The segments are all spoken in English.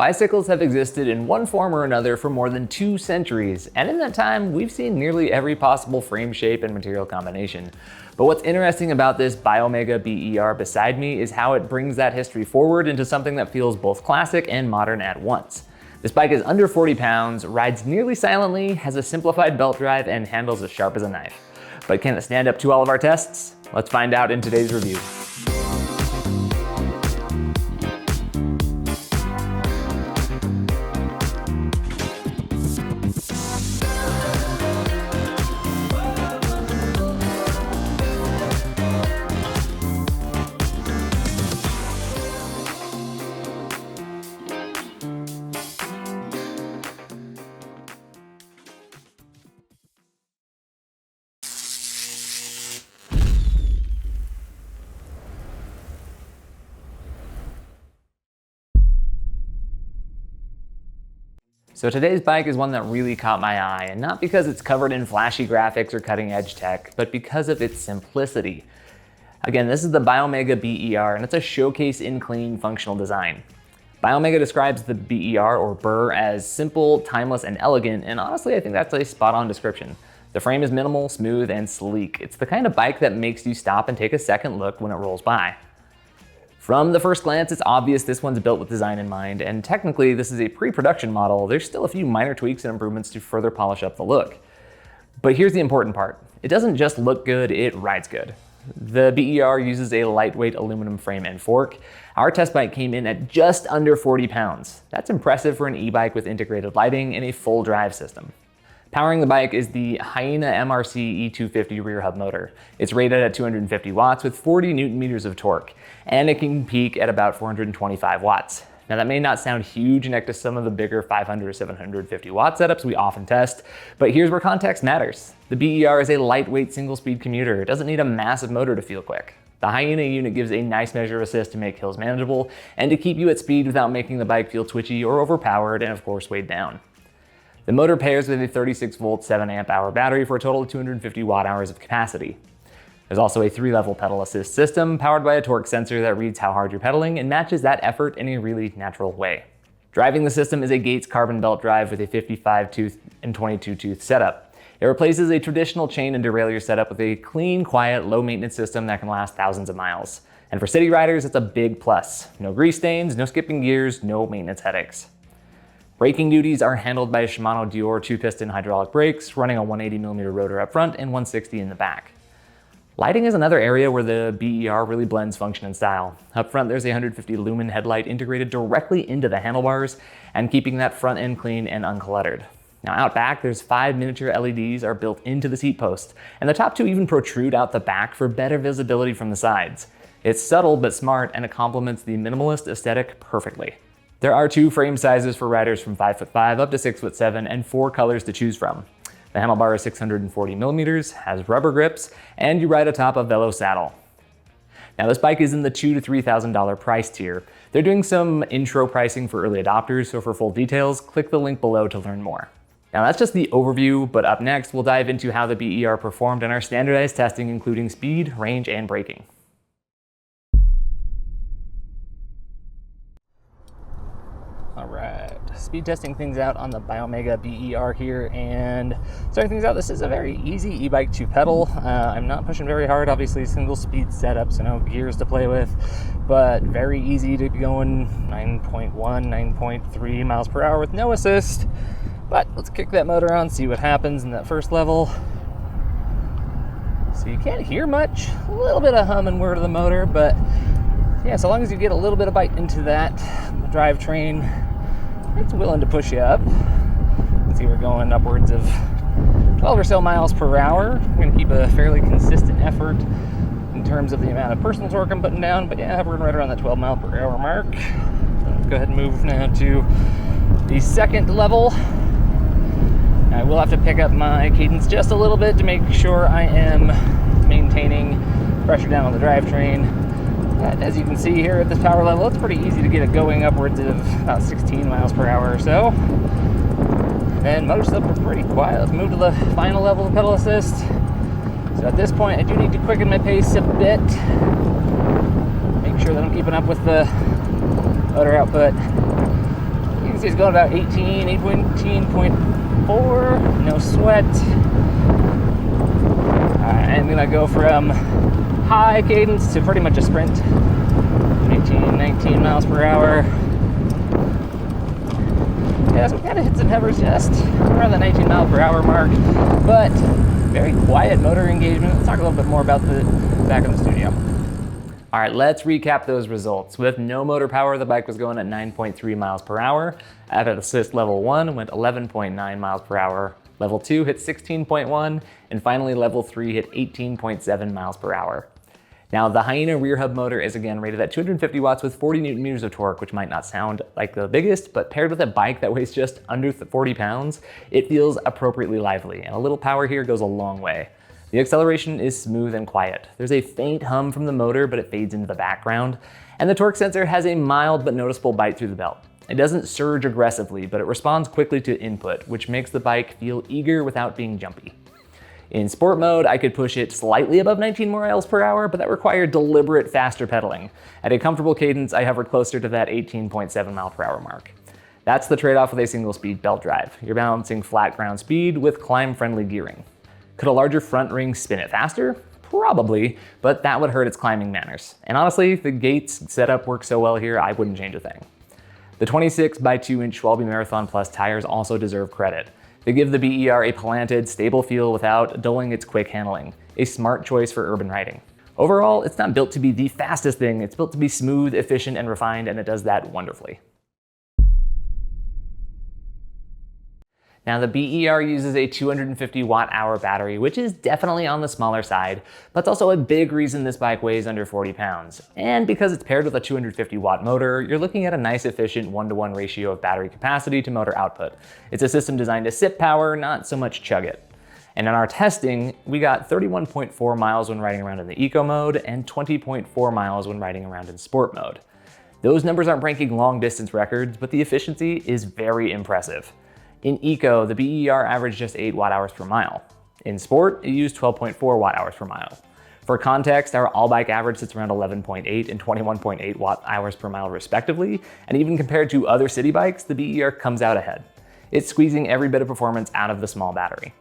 Bicycles have existed in one form or another for more than 2 centuries, and in that time, we've seen nearly every possible frame shape and material combination. But what's interesting about this Biomega BER beside me is how it brings that history forward into something that feels both classic and modern at once. This bike is under 40 pounds, rides nearly silently, has a simplified belt drive, and handles as sharp as a knife. But can it stand up to all of our tests? Let's find out in today's review. So today's bike is one that really caught my eye, and not because it's covered in flashy graphics or cutting edge tech, but because of its simplicity. Again, this is the Biomega BER, and it's a showcase in clean, functional design. Biomega describes the BER or BER as simple, timeless, and elegant, and honestly, I think that's a spot-on description. The frame is minimal, smooth, and sleek. It's the kind of bike that makes you stop and take a second look when it rolls by. From the first glance, it's obvious this one's built with design in mind, and technically this is a pre-production model. There's still a few minor tweaks and improvements to further polish up the look. But here's the important part. It doesn't just look good, it rides good. The BER uses a lightweight aluminum frame and fork. Our test bike came in at just under 40 pounds. That's impressive for an e-bike with integrated lighting and a full drive system. Powering the bike is the Hyena MRC E250 rear hub motor. It's rated at 250 watts with 40 Newton meters of torque, and it can peak at about 425 watts. Now that may not sound huge next to some of the bigger 500 or 750 watt setups we often test, but here's where context matters. The BER is a lightweight single-speed commuter. It doesn't need a massive motor to feel quick. The Hyena unit gives a nice measure of assist to make hills manageable and to keep you at speed without making the bike feel twitchy or overpowered and of course weighed down. The motor pairs with a 36 volt 7 amp hour battery for a total of 250 watt hours of capacity. There's also a 3-level pedal assist system powered by a torque sensor that reads how hard you're pedaling and matches that effort in a really natural way. Driving the system is a Gates carbon belt drive with a 55 tooth and 22 tooth setup. It replaces a traditional chain and derailleur setup with a clean, quiet, low maintenance system that can last thousands of miles. And for city riders, it's a big plus. No grease stains, no skipping gears, no maintenance headaches. Braking duties are handled by a Shimano Dior 2-piston hydraulic brakes, running a 180mm rotor up front and 160 in the back. Lighting is another area where the BER really blends function and style. Up front, there's a 150 lumen headlight integrated directly into the handlebars and keeping that front end clean and uncluttered. Now out back, there's 5 miniature LEDs are built into the seat post, and the top 2 even protrude out the back for better visibility from the sides. It's subtle but smart, and it complements the minimalist aesthetic perfectly. There are 2 frame sizes for riders from 5'5" up to 6'7", and 4 colors to choose from. The handlebar is 640 millimeters, has rubber grips, and you ride atop a Velo saddle. Now this bike is in the $2,000 to $3,000 price tier. They're doing some intro pricing for early adopters, so for full details, click the link below to learn more. Now that's just the overview, but up next we'll dive into how the BER performed in our standardized testing, including speed, range, and braking. All right, speed testing things out on the Biomega BER here, and starting things out, this is a very easy e-bike to pedal. I'm not pushing very hard, obviously single speed setup, so no gears to play with, but very easy to be going 9.1, 9.3 miles per hour with no assist. But let's kick that motor on, see what happens in that first level. So you can't hear much, a little bit of hum and whir to the motor, but yeah, so long as you get a little bit of bite into that drivetrain, it's willing to push you up. You can see we're going upwards of 12 or so miles per hour. We're gonna keep a fairly consistent effort in terms of the amount of personal torque I'm putting down, but yeah, we're right around the 12 mile per hour mark. So go ahead and move now to the second level. I will have to pick up my cadence just a little bit to make sure I am maintaining pressure down on the drivetrain. As you can see here at this power level, it's pretty easy to get it going upwards of about 16 miles per hour or so. And motor still pretty quiet. Let's move to the final level of pedal assist. So at this point, I do need to quicken my pace a bit. Make sure that I'm keeping up with the motor output. see it's going about 8.4, no sweat. I'm gonna go from high cadence to pretty much a sprint, 19 miles per hour. Yeah, so we kind of hit some heavers just around the 19 mile per hour mark, but very quiet motor engagement. Let's talk a little bit more about the back in the studio. All right, let's recap those results. With no motor power, the bike was going at 9.3 miles per hour. At assist level 1 went 11.9 miles per hour. Level 2 hit 16.1, and finally level 3 hit 18.7 miles per hour. Now the Hyena rear hub motor is again rated at 250 watts with 40 Newton meters of torque, which might not sound like the biggest, but paired with a bike that weighs just under 40 pounds, it feels appropriately lively, and a little power here goes a long way. The acceleration is smooth and quiet. There's a faint hum from the motor, but it fades into the background, and the torque sensor has a mild but noticeable bite through the belt. It doesn't surge aggressively, but it responds quickly to input, which makes the bike feel eager without being jumpy. In sport mode, I could push it slightly above 19 miles per hour, but that required deliberate faster pedaling. At a comfortable cadence, I hover closer to that 18.7 mile per hour mark. That's the trade-off with a single speed belt drive. You're balancing flat ground speed with climb-friendly gearing. Could a larger front ring spin it faster? Probably, but that would hurt its climbing manners. And honestly, the Gates setup works so well here, I wouldn't change a thing. The 26 by 2 inch Schwalbe Marathon Plus tires also deserve credit. They give the BER a planted, stable feel without dulling its quick handling. A smart choice for urban riding. Overall, it's not built to be the fastest thing, it's built to be smooth, efficient, and refined, and it does that wonderfully. Now the BER uses a 250 watt-hour battery, which is definitely on the smaller side, but it's also a big reason this bike weighs under 40 pounds. And because it's paired with a 250 watt motor, you're looking at a nice efficient 1-to-1 ratio of battery capacity to motor output. It's a system designed to sip power, not so much chug it. And in our testing, we got 31.4 miles when riding around in the eco mode and 20.4 miles when riding around in sport mode. Those numbers aren't breaking long distance records, but the efficiency is very impressive. In eco, the BER averaged just 8 watt-hours per mile. In sport, it used 12.4 watt-hours per mile. For context, our all-bike average sits around 11.8 and 21.8 watt-hours per mile respectively, and even compared to other city bikes, the BER comes out ahead. It's squeezing every bit of performance out of the small battery.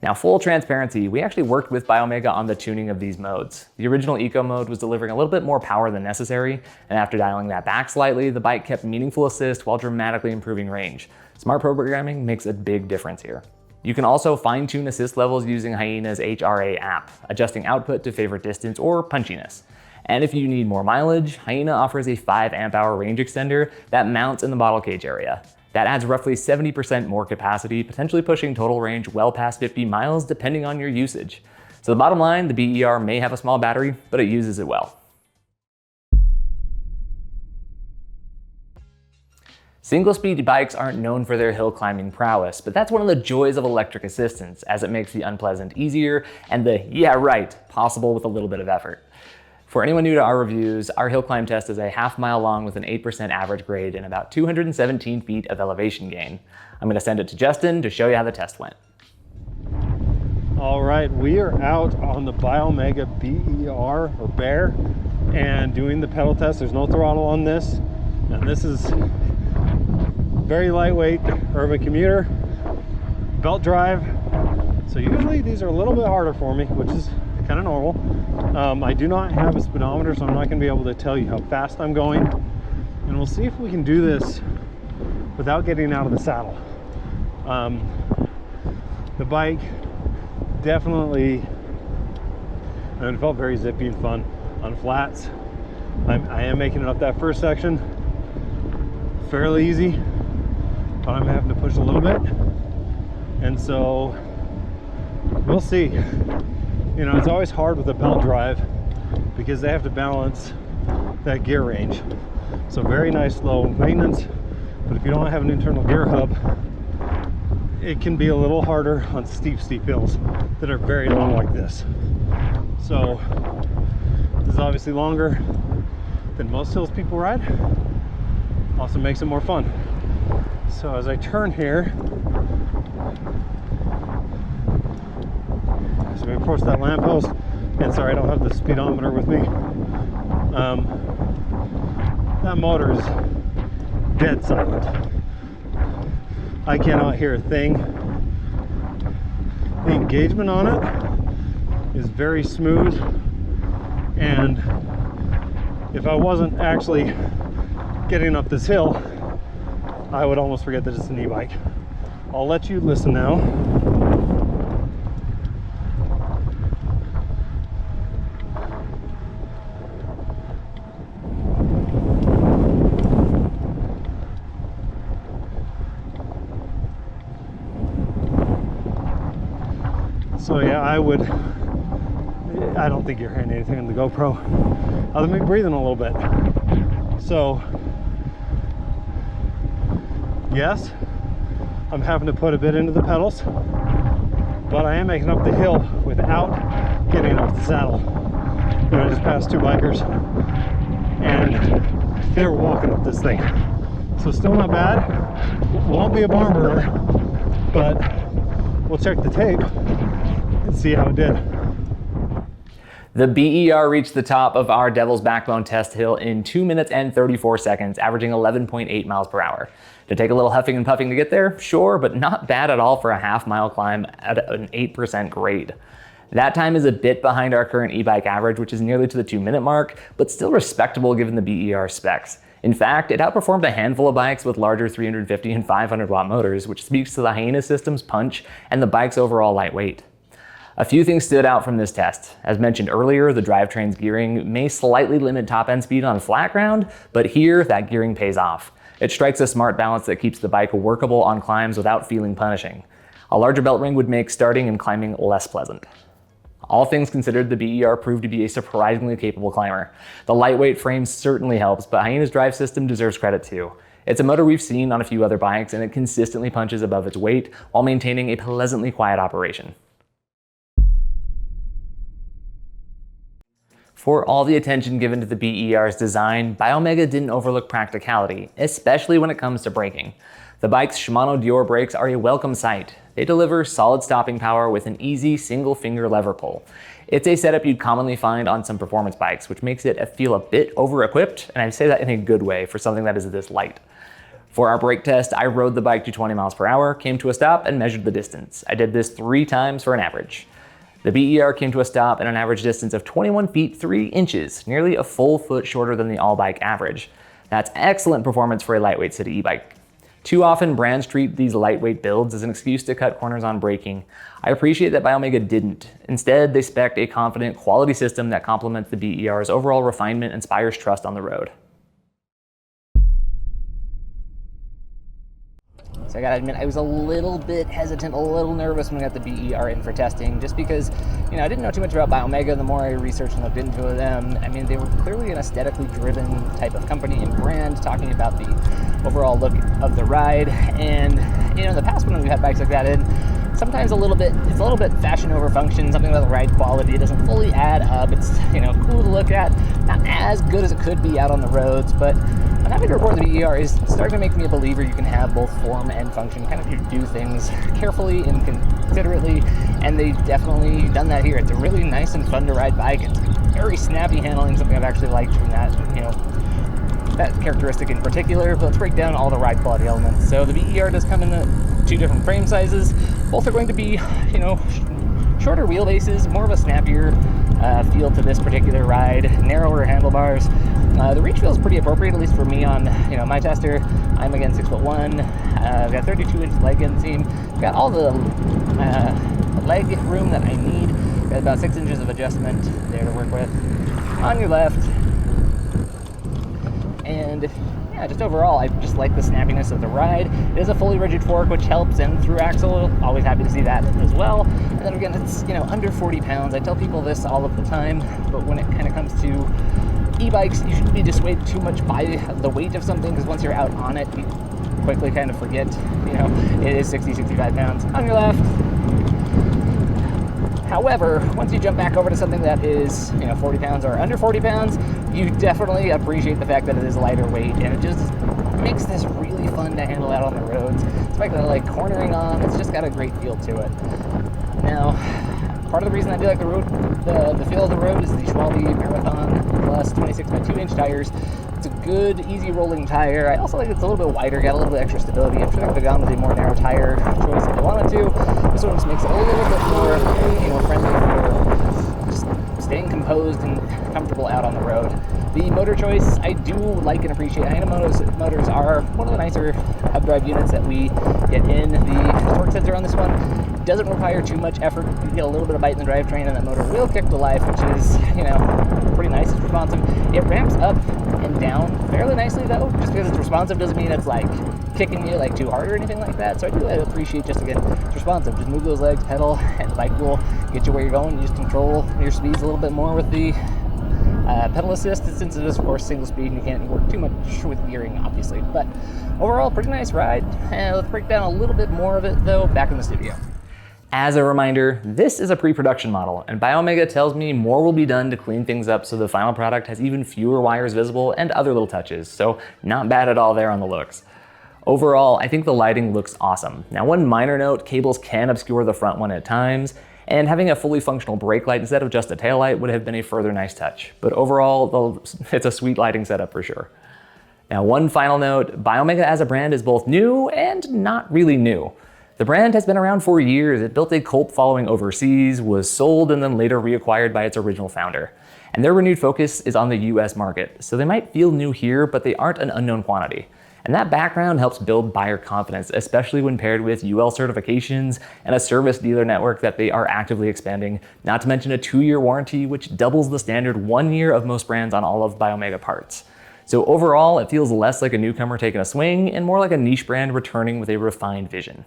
Now, full transparency, we actually worked with Biomega on the tuning of these modes. The original eco mode was delivering a little bit more power than necessary, and after dialing that back slightly, the bike kept meaningful assist while dramatically improving range. Smart programming makes a big difference here. You can also fine-tune assist levels using Hyena's HRA app, adjusting output to favor distance or punchiness. And if you need more mileage, Hyena offers a 5 amp hour range extender that mounts in the bottle cage area. That adds roughly 70% more capacity, potentially pushing total range well past 50 miles depending on your usage. So the bottom line, the BER may have a small battery, but it uses it well. Single-speed bikes aren't known for their hill climbing prowess, but that's one of the joys of electric assistance, as it makes the unpleasant easier and the, yeah right, possible with a little bit of effort. For anyone new to our reviews, our hill climb test is a half-mile long with an 8% average grade and about 217 feet of elevation gain. I'm gonna send it to Justin to show you how the test went. All right, we are out on the Biomega BER, or BER, and doing the pedal test. There's no throttle on this, and this is very lightweight urban commuter, belt drive. So usually these are a little bit harder for me, which is kind of normal. I do not have a speedometer, so I'm not going to be able to tell you how fast I'm going. And we'll see if we can do this without getting out of the saddle. The bike definitely, it felt very zippy and fun on flats. I am making it up that first section fairly easy, but I'm having to push a little bit. And so we'll see. You know, it's always hard with a belt drive because they have to balance that gear range. So very nice low maintenance, but if you don't have an internal gear hub, it can be a little harder on steep hills that are very long like this. So this is obviously longer than most hills people ride. Also makes it more fun. So as I turn here, so we approach that lamppost, and sorry, I don't have the speedometer with me. That motor is dead silent. I cannot hear a thing. The engagement on it is very smooth, and if I wasn't actually getting up this hill, I would almost forget that it's an e-bike. I'll let you listen now. So yeah, I don't think you're hearing anything on the GoPro other than me breathing a little bit. So yes, I'm having to put a bit into the pedals, but I am making up the hill without getting off the saddle. You know, I just passed two bikers and they were walking up this thing. So still not bad. Won't be a barn burner, but we'll check the tape and see how it did. The BER reached the top of our Devil's Backbone test hill in 2 minutes and 34 seconds, averaging 11.8 miles per hour. Did it take a little huffing and puffing to get there? Sure, but not bad at all for a half-mile climb at an 8% grade. That time is a bit behind our current e-bike average, which is nearly to the 2-minute mark, but still respectable given the BER specs. In fact, it outperformed a handful of bikes with larger 350 and 500 watt motors, which speaks to the Hyena system's punch and the bike's overall lightweight. A few things stood out from this test. As mentioned earlier, the drivetrain's gearing may slightly limit top-end speed on flat ground, but here, that gearing pays off. It strikes a smart balance that keeps the bike workable on climbs without feeling punishing. A larger belt ring would make starting and climbing less pleasant. All things considered, the BER proved to be a surprisingly capable climber. The lightweight frame certainly helps, but Hyena's drive system deserves credit too. It's a motor we've seen on a few other bikes, and it consistently punches above its weight while maintaining a pleasantly quiet operation. For all the attention given to the BER's design, Biomega didn't overlook practicality, especially when it comes to braking. The bike's Shimano Dior brakes are a welcome sight. They deliver solid stopping power with an easy single-finger lever pull. It's a setup you'd commonly find on some performance bikes, which makes it feel a bit over-equipped, and I say that in a good way for something that is this light. For our brake test, I rode the bike to 20 miles per hour, came to a stop, and measured the distance. I did this 3 times for an average. The BER came to a stop at an average distance of 21 feet 3 inches, nearly a full foot shorter than the all-bike average. That's excellent performance for a lightweight city e-bike. Too often, brands treat these lightweight builds as an excuse to cut corners on braking. I appreciate that Biomega didn't. Instead, they spec'd a confident, quality system that complements the BER's overall refinement and inspires trust on the road. So I gotta admit, I was a little bit hesitant, a little nervous when we got the BER in for testing, just because, I didn't know too much about Biomega. The more I researched and looked into them, they were clearly an aesthetically driven type of company and brand, talking about the overall look of the ride. And, in the past when we've had bikes like that in, sometimes it's a little bit fashion over function, something about the ride quality. It doesn't fully add up. It's, cool to look at, not as good as it could be out on the roads, but I'm happy to report the BER is starting to make me a believer you can have both form and function. Kind of you do things carefully and considerately, and they've definitely done that here. It's a really nice and fun to ride bike. It's very snappy handling, something I've actually liked from that, that characteristic in particular. But let's break down all the ride quality elements. So the BER does come in the 2 different frame sizes. Both are going to be, shorter wheelbases, more of a snappier feel to this particular ride, narrower handlebars. The reach feels pretty appropriate, at least for me on my tester. I'm again 6'1". I've got 32-inch leg inseam. Got all the leg room that I need. Got about 6 inches of adjustment there to work with. On your left. And yeah, just overall, I just like the snappiness of the ride. It is a fully rigid fork, which helps, and through axle, always happy to see that as well. And then again, it's under 40 pounds. I tell people this all of the time, but when it kind of comes to e-bikes, you shouldn't be dissuaded too much by the weight of something, because once you're out on it, you quickly kind of forget, it is 65 pounds. On your left. However, once you jump back over to something that is, 40 pounds or under 40 pounds, you definitely appreciate the fact that it is lighter weight, and it just makes this really fun to handle out on the roads. It's like I like cornering on. It's just got a great feel to it. Now, part of the reason I do like the feel of the road is the Schwalbe Marathon Plus 26 by 2 inch tires. It's a good, easy rolling tire. I also like it's a little bit wider, got a little bit extra stability. I'm sure I could have gone with a more narrow tire choice if I wanted to. This one just makes it a little bit more, friendly for just staying composed and comfortable out on the road. The motor choice, I do like and appreciate. Hyena motors are one of the nicer hub drive units that we get in. The torque sensor on this one doesn't require too much effort. You get a little bit of bite in the drivetrain and that motor will kick to life, which is, pretty nice. It's responsive. It ramps up and down fairly nicely though. Just because it's responsive doesn't mean it's like kicking you like too hard or anything like that. So I do appreciate just, again, it's responsive. Just move those legs, pedal, and the bike will get you where you're going. You just control your speeds a little bit more with the pedal assist, since it is of course single speed and you can't work too much with gearing obviously. But overall, pretty nice ride. Let's break down a little bit more of it though back in the studio. As a reminder, this is a pre-production model, and Biomega tells me more will be done to clean things up so the final product has even fewer wires visible and other little touches, so not bad at all there on the looks. Overall, I think the lighting looks awesome. Now, one minor note, cables can obscure the front one at times, and having a fully functional brake light instead of just a taillight would have been a further nice touch. But overall, it's a sweet lighting setup for sure. Now, one final note, Biomega as a brand is both new and not really new. The brand has been around for years. It built a cult following overseas, was sold, and then later reacquired by its original founder. And their renewed focus is on the US market, so they might feel new here, but they aren't an unknown quantity. And that background helps build buyer confidence, especially when paired with UL certifications and a service dealer network that they are actively expanding, not to mention a 2-year warranty, which doubles the standard 1 year of most brands on all of Biomega parts. So overall, it feels less like a newcomer taking a swing and more like a niche brand returning with a refined vision.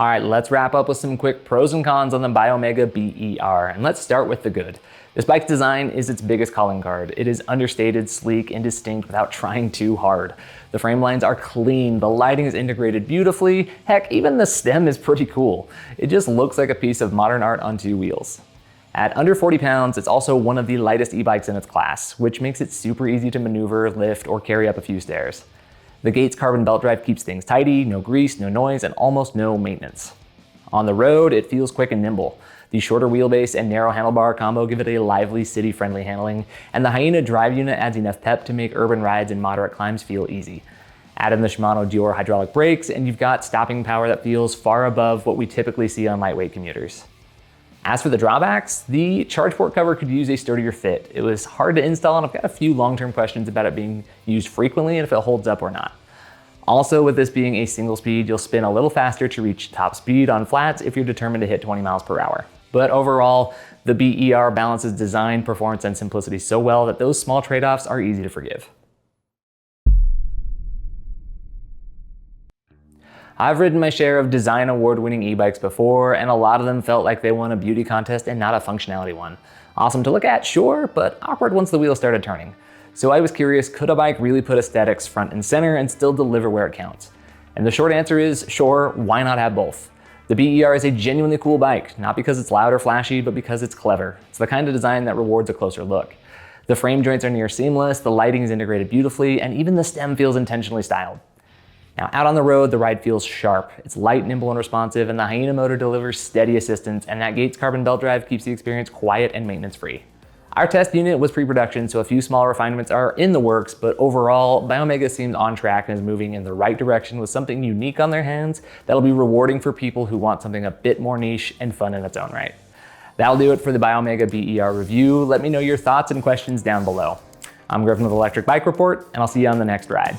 All right, let's wrap up with some quick pros and cons on the Biomega BER, and let's start with the good. This bike's design is its biggest calling card. It is understated, sleek, and distinct without trying too hard. The frame lines are clean, the lighting is integrated beautifully, heck, even the stem is pretty cool. It just looks like a piece of modern art on 2 wheels. At under 40 pounds, it's also one of the lightest e-bikes in its class, which makes it super easy to maneuver, lift, or carry up a few stairs. The Gates carbon belt drive keeps things tidy, no grease, no noise, and almost no maintenance. On the road, it feels quick and nimble. The shorter wheelbase and narrow handlebar combo give it a lively, city-friendly handling, and the Hyena drive unit adds enough pep to make urban rides and moderate climbs feel easy. Add in the Shimano Dior hydraulic brakes, and you've got stopping power that feels far above what we typically see on lightweight commuters. As for the drawbacks, the charge port cover could use a sturdier fit. It was hard to install, and I've got a few long-term questions about it being used frequently and if it holds up or not. Also, with this being a single speed, you'll spin a little faster to reach top speed on flats if you're determined to hit 20 miles per hour. But overall, the BER balances design, performance, and simplicity so well that those small trade-offs are easy to forgive. I've ridden my share of design award-winning e-bikes before, and a lot of them felt like they won a beauty contest and not a functionality one. Awesome to look at, sure, but awkward once the wheels started turning. So I was curious, could a bike really put aesthetics front and center and still deliver where it counts? And the short answer is, sure, why not have both? The BER is a genuinely cool bike, not because it's loud or flashy, but because it's clever. It's the kind of design that rewards a closer look. The frame joints are near seamless, the lighting is integrated beautifully, and even the stem feels intentionally styled. Now, out on the road, the ride feels sharp. It's light, nimble, and responsive, and the Hyena motor delivers steady assistance, and that Gates carbon belt drive keeps the experience quiet and maintenance-free. Our test unit was pre-production, so a few small refinements are in the works, but overall, Biomega seems on track and is moving in the right direction with something unique on their hands that'll be rewarding for people who want something a bit more niche and fun in its own right. That'll do it for the Biomega BER review. Let me know your thoughts and questions down below. I'm Griffin with Electric Bike Report, and I'll see you on the next ride.